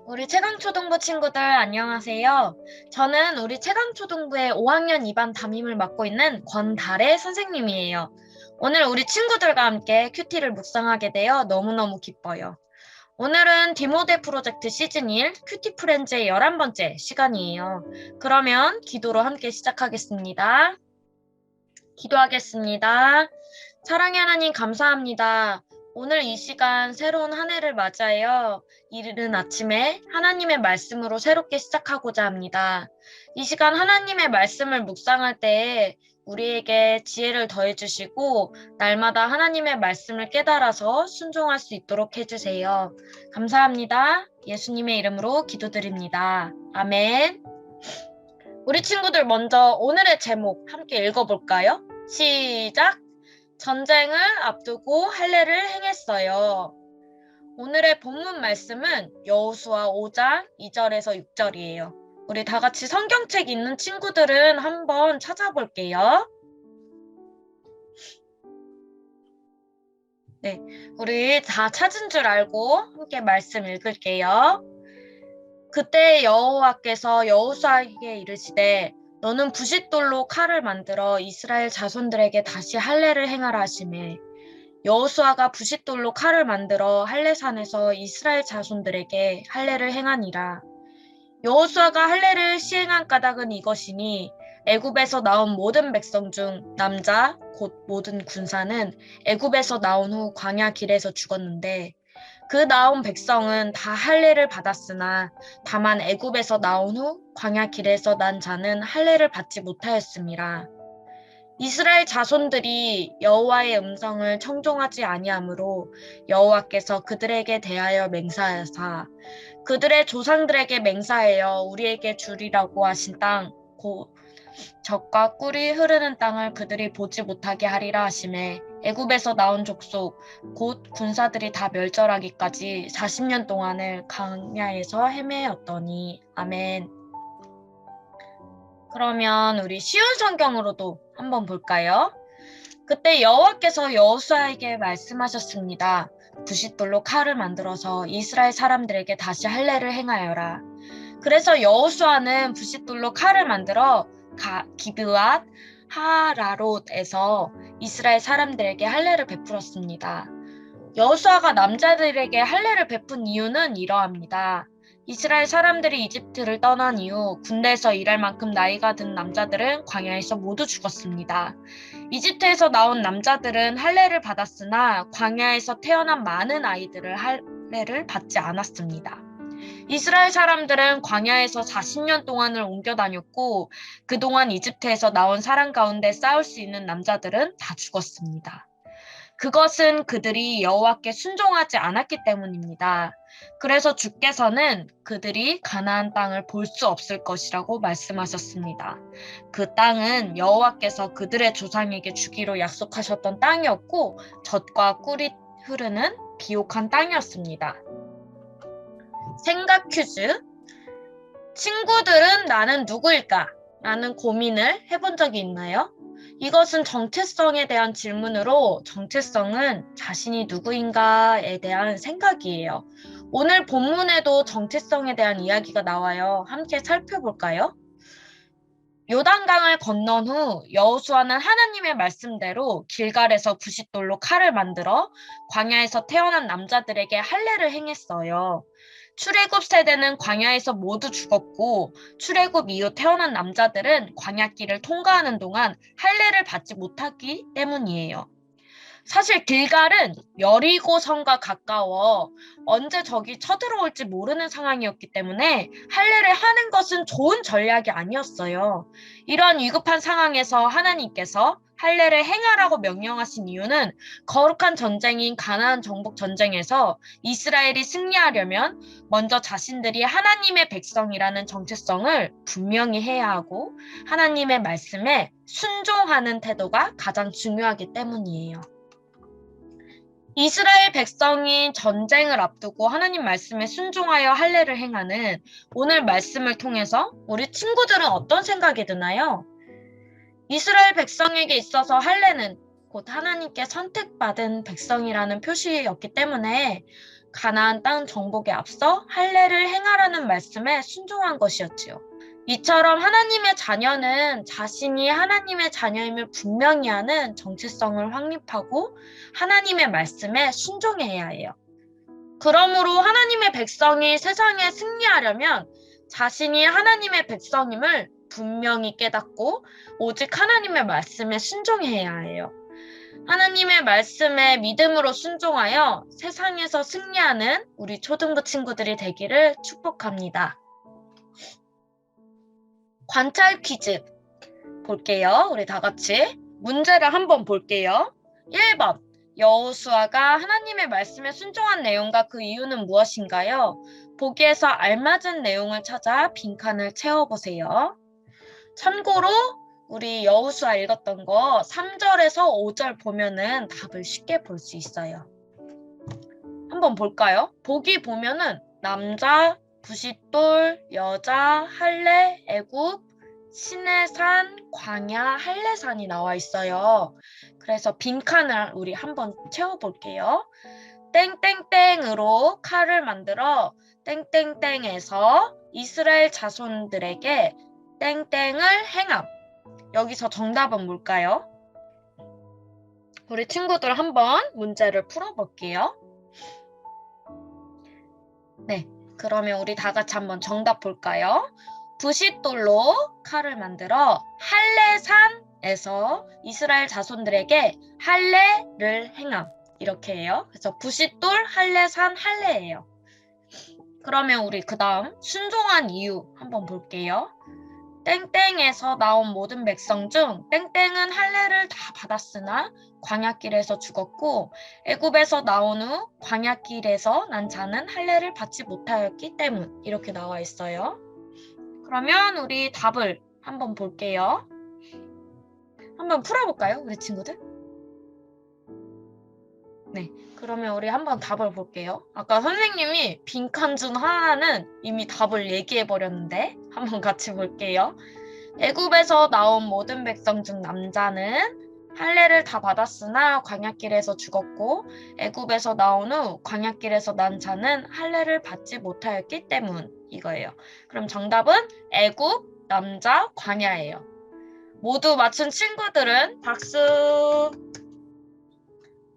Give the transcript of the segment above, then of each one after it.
우리 최강초등부 친구들 안녕하세요. 저는 우리 최강초등부의 5학년 2반 담임을 맡고 있는 권달의 선생님이에요. 오늘 우리 친구들과 함께 큐티를 묵상하게 되어 너무너무 기뻐요. 오늘은 디모데 프로젝트 시즌 1 큐티 프렌즈의 11번째 시간이에요. 그러면 기도로 함께 시작하겠습니다. 기도하겠습니다. 사랑의 하나님 감사합니다. 오늘 이 시간 새로운 한 해를 맞이하여 이른 아침에 하나님의 말씀으로 새롭게 시작하고자 합니다. 이 시간 하나님의 말씀을 묵상할 때 우리에게 지혜를 더해주시고 날마다 하나님의 말씀을 깨달아서 순종할 수 있도록 해주세요. 감사합니다. 예수님의 이름으로 기도드립니다. 아멘. 우리 친구들 먼저 오늘의 제목 함께 읽어볼까요? 시작! 전쟁을 앞두고 할례를 행했어요. 오늘의 본문 말씀은 여호수아 5장 2절에서 6절이에요. 우리 다 같이 성경책 있는 친구들은 한번 찾아볼게요. 네, 우리 다 찾은 줄 알고 함께 말씀 읽을게요. 그때 여호와께서 여호수아에게 이르시되 너는 부싯돌로 칼을 만들어 이스라엘 자손들에게 다시 할례를 행하라 하시매 여호수아가 부싯돌로 칼을 만들어 할례산에서 이스라엘 자손들에게 할례를 행하니라. 여호수아가 할례를 시행한 까닭은 이것이니 애굽에서 나온 모든 백성 중 남자 곧 모든 군사는 애굽에서 나온 후 광야 길에서 죽었는데 그 나온 백성은 다 할례를 받았으나 다만 애굽에서 나온 후 광야 길에서 난 자는 할례를 받지 못하였음이라. 이스라엘 자손들이 여호와의 음성을 청종하지 아니하므로 여호와께서 그들에게 대하여 맹세하사 그들의 조상들에게 맹세하여 우리에게 주리라고 하신 땅 곧 젖과 꿀이 흐르는 땅을 그들이 보지 못하게 하리라 하시매 애굽에서 나온 족속 곧 군사들이 다 멸절하기까지 40년 동안을 광야에서 헤매었더니 아멘. 그러면 우리 쉬운 성경으로도 한번 볼까요? 그때 여호와께서 여호수아에게 말씀하셨습니다. 부싯돌로 칼을 만들어서 이스라엘 사람들에게 다시 할례를 행하여라. 그래서 여호수아는 부싯돌로 칼을 만들어 기브앗 하라롯에서 이스라엘 사람들에게 할례를 베풀었습니다. 여호수아가 남자들에게 할례를 베푼 이유는 이러합니다. 이스라엘 사람들이 이집트를 떠난 이후 군대에서 일할 만큼 나이가 든 남자들은 광야에서 모두 죽었습니다. 이집트에서 나온 남자들은 할례를 받았으나 광야에서 태어난 많은 아이들을 할례를 받지 않았습니다. 이스라엘 사람들은 광야에서 40년 동안을 옮겨 다녔고 그동안 이집트에서 나온 사람 가운데 싸울 수 있는 남자들은 다 죽었습니다. 그것은 그들이 여호와께 순종하지 않았기 때문입니다. 그래서 주께서는 그들이 가나안 땅을 볼 수 없을 것이라고 말씀하셨습니다. 그 땅은 여호와께서 그들의 조상에게 주기로 약속하셨던 땅이었고 젖과 꿀이 흐르는 비옥한 땅이었습니다. 생각 퀴즈. 친구들은 나는 누구일까? 라는 고민을 해본 적이 있나요? 이것은 정체성에 대한 질문으로 정체성은 자신이 누구인가에 대한 생각이에요. 오늘 본문에도 정체성에 대한 이야기가 나와요. 함께 살펴볼까요? 요단강을 건넌 후 여호수아는 하나님의 말씀대로 길갈에서 부싯돌로 칼을 만들어 광야에서 태어난 남자들에게 할례를 행했어요. 출애굽 세대는 광야에서 모두 죽었고 출애굽 이후 태어난 남자들은 광야길을 통과하는 동안 할례를 받지 못하기 때문이에요. 사실 길갈은 여리고성과 가까워 언제 적이 쳐들어올지 모르는 상황이었기 때문에 할례를 하는 것은 좋은 전략이 아니었어요. 이러한 위급한 상황에서 하나님께서 할례를 행하라고 명령하신 이유는 거룩한 전쟁인 가나안 정복 전쟁에서 이스라엘이 승리하려면 먼저 자신들이 하나님의 백성이라는 정체성을 분명히 해야 하고 하나님의 말씀에 순종하는 태도가 가장 중요하기 때문이에요. 이스라엘 백성이 전쟁을 앞두고 하나님 말씀에 순종하여 할례를 행하는 오늘 말씀을 통해서 우리 친구들은 어떤 생각이 드나요? 이스라엘 백성에게 있어서 할례는 곧 하나님께 선택받은 백성이라는 표시였기 때문에 가나안 땅 정복에 앞서 할례를 행하라는 말씀에 순종한 것이었지요. 이처럼 하나님의 자녀는 자신이 하나님의 자녀임을 분명히 하는 정체성을 확립하고 하나님의 말씀에 순종해야 해요. 그러므로 하나님의 백성이 세상에 승리하려면 자신이 하나님의 백성임을 분명히 깨닫고 오직 하나님의 말씀에 순종해야 해요. 하나님의 말씀에 믿음으로 순종하여 세상에서 승리하는 우리 초등부 친구들이 되기를 축복합니다. 관찰 퀴즈 볼게요. 우리 다 같이 문제를 한번 볼게요. 1번 여호수아가 하나님의 말씀에 순종한 내용과 그 이유는 무엇인가요? 보기에서 알맞은 내용을 찾아 빈칸을 채워보세요. 참고로 우리 여호수아 읽었던 거 3절에서 5절 보면은 답을 쉽게 볼 수 있어요. 한번 볼까요? 보기 보면은 남자, 부싯돌, 여자, 할례, 애굽, 시내산, 광야, 할례산이 나와 있어요. 그래서 빈칸을 우리 한번 채워볼게요. 땡땡땡으로 칼을 만들어 땡땡땡에서 이스라엘 자손들에게 땡땡을 행함. 여기서 정답은 뭘까요? 우리 친구들 한번 문제를 풀어볼게요. 네, 그러면 우리 다 같이 한번 정답 볼까요? 부싯돌로 칼을 만들어 할례산에서 이스라엘 자손들에게 할례를 행함. 이렇게 해요. 그래서 부싯돌, 할례산, 할례예요. 그러면 우리 그 다음 순종한 이유 한번 볼게요. 땡땡에서 나온 모든 백성 중 땡땡은 할례를 다 받았으나 광야길에서 죽었고 애굽에서 나온 후 광야길에서 난 자는 할례를 받지 못하였기 때문 이렇게 나와 있어요. 그러면 우리 답을 한번 볼게요. 한번 풀어볼까요, 우리 친구들? 네, 그러면 우리 한번 답을 볼게요. 아까 선생님이 빈칸 중 하나는 이미 답을 얘기해버렸는데 한번 같이 볼게요. 애굽에서 나온 모든 백성 중 남자는 할례를 다 받았으나 광야길에서 죽었고 애굽에서 나온 후 광야길에서 난 자는 할례를 받지 못하였기 때문 이거예요. 그럼 정답은 애굽, 남자, 광야예요. 모두 맞춘 친구들은 박수.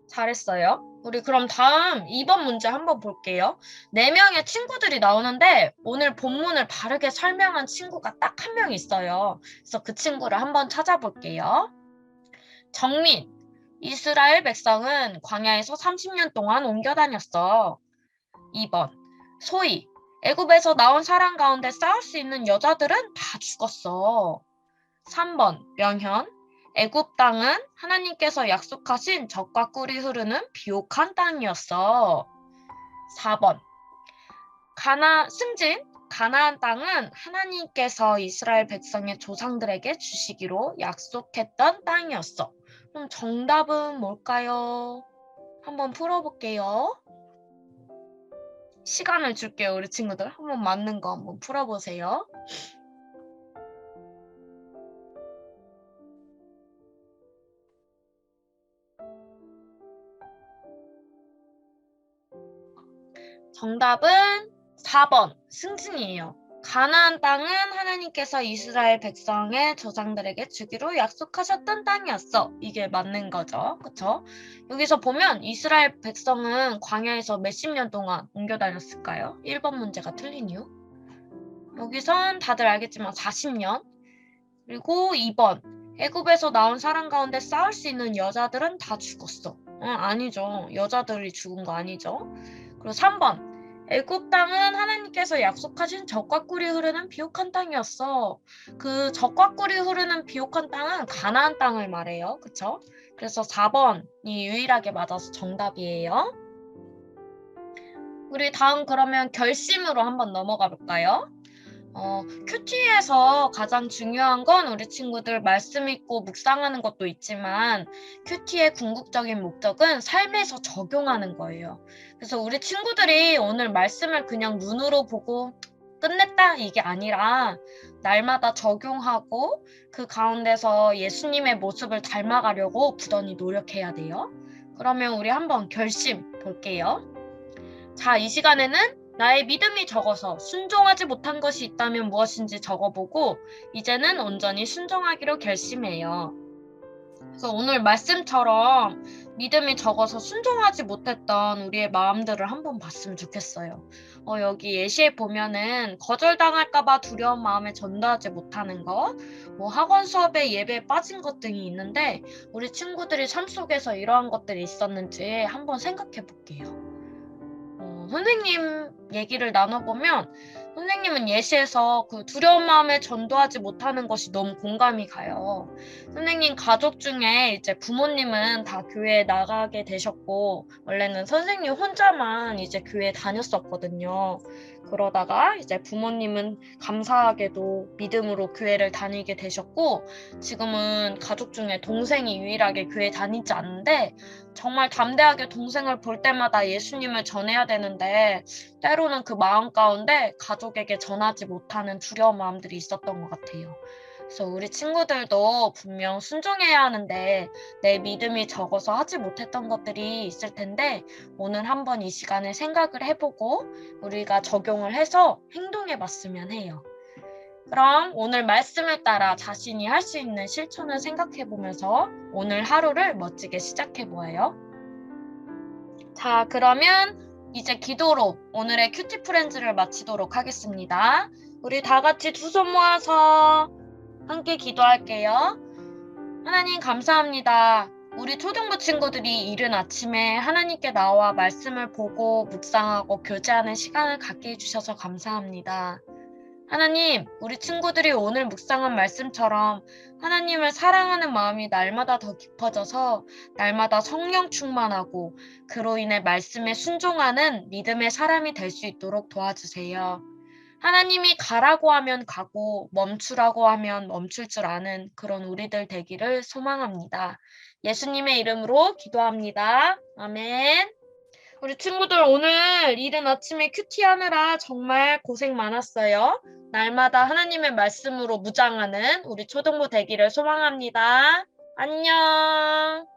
잘했어요. 우리 그럼 다음 2번 문제 한번 볼게요. 4명의 친구들이 나오는데 오늘 본문을 바르게 설명한 친구가 딱 한 명 있어요. 그래서 그 친구를 한번 찾아볼게요. 정민, 이스라엘 백성은 광야에서 30년 동안 옮겨 다녔어. 2번, 소희, 애굽에서 나온 사람 가운데 싸울 수 있는 여자들은 다 죽었어. 3번, 명현, 애굽 땅은 하나님께서 약속하신 젖과 꿀이 흐르는 비옥한 땅이었어. 4번, 승진, 가나안 땅은 하나님께서 이스라엘 백성의 조상들에게 주시기로 약속했던 땅이었어. 그럼 정답은 뭘까요? 한번 풀어볼게요. 시간을 줄게요, 우리 친구들. 한번 맞는 거 한번 풀어보세요. 정답은 4번, 승진이에요. 가나안 땅은 하나님께서 이스라엘 백성의 조상들에게 주기로 약속하셨던 땅이었어. 이게 맞는 거죠. 그쵸? 여기서 보면 이스라엘 백성은 광야에서 몇십 년 동안 옮겨 다녔을까요? 1번 문제가 틀린 이유. 여기선 다들 알겠지만 40년. 그리고 2번, 애굽에서 나온 사람 가운데 싸울 수 있는 여자들은 다 죽었어. 아니죠. 여자들이 죽은 거 아니죠. 그리고 3번, 애굽 땅은 하나님께서 약속하신 젖과 꿀이 흐르는 비옥한 땅이었어. 그 젖과 꿀이 흐르는 비옥한 땅은 가나안 땅을 말해요. 그쵸? 그래서 4번이 유일하게 맞아서 정답이에요. 우리 다음 그러면 결심으로 한번 넘어가 볼까요? 큐티에서 가장 중요한 건 우리 친구들 말씀 읽고 묵상하는 것도 있지만 큐티의 궁극적인 목적은 삶에서 적용하는 거예요. 그래서 우리 친구들이 오늘 말씀을 그냥 눈으로 보고 끝냈다 이게 아니라 날마다 적용하고 그 가운데서 예수님의 모습을 닮아가려고 부단히 노력해야 돼요. 그러면 우리 한번 결심 볼게요. 자, 이 시간에는 나의 믿음이 적어서 순종하지 못한 것이 있다면 무엇인지 적어보고 이제는 온전히 순종하기로 결심해요. 그래서 오늘 말씀처럼 믿음이 적어서 순종하지 못했던 우리의 마음들을 한번 봤으면 좋겠어요. 여기 예시에 보면은 거절당할까봐 두려운 마음에 전도하지 못하는 거, 뭐 학원 수업에 예배에 빠진 것 등이 있는데 우리 친구들이 삶 속에서 이러한 것들이 있었는지 한번 생각해 볼게요. 선생님 얘기를 나눠보면 선생님은 예시에서 그 두려운 마음에 전도하지 못하는 것이 너무 공감이 가요. 선생님 가족 중에 이제 부모님은 다 교회에 나가게 되셨고 원래는 선생님 혼자만 이제 교회에 다녔었거든요. 그러다가 이제 부모님은 감사하게도 믿음으로 교회를 다니게 되셨고 지금은 가족 중에 동생이 유일하게 교회 다니지 않는데 정말 담대하게 동생을 볼 때마다 예수님을 전해야 되는데 때로는 그 마음 가운데 가족에게 전하지 못하는 두려운 마음들이 있었던 것 같아요. 그래서 우리 친구들도 분명 순종해야 하는데 내 믿음이 적어서 하지 못했던 것들이 있을 텐데 오늘 한번 이 시간에 생각을 해보고 우리가 적용을 해서 행동해 봤으면 해요. 그럼 오늘 말씀을 따라 자신이 할 수 있는 실천을 생각해 보면서 오늘 하루를 멋지게 시작해 보아요. 자, 그러면 이제 기도로 오늘의 큐티 프렌즈를 마치도록 하겠습니다. 우리 다 같이 두 손 모아서 함께 기도할게요. 하나님 감사합니다. 우리 초등부 친구들이 이른 아침에 하나님께 나와 말씀을 보고 묵상하고 교제하는 시간을 갖게 해주셔서 감사합니다. 하나님, 우리 친구들이 오늘 묵상한 말씀처럼 하나님을 사랑하는 마음이 날마다 더 깊어져서 날마다 성령 충만하고 그로 인해 말씀에 순종하는 믿음의 사람이 될 수 있도록 도와주세요. 하나님이 가라고 하면 가고 멈추라고 하면 멈출 줄 아는 그런 우리들 되기를 소망합니다. 예수님의 이름으로 기도합니다. 아멘. 우리 친구들 오늘 이른 아침에 큐티 하느라 정말 고생 많았어요. 날마다 하나님의 말씀으로 무장하는 우리 초등부 되기를 소망합니다. 안녕.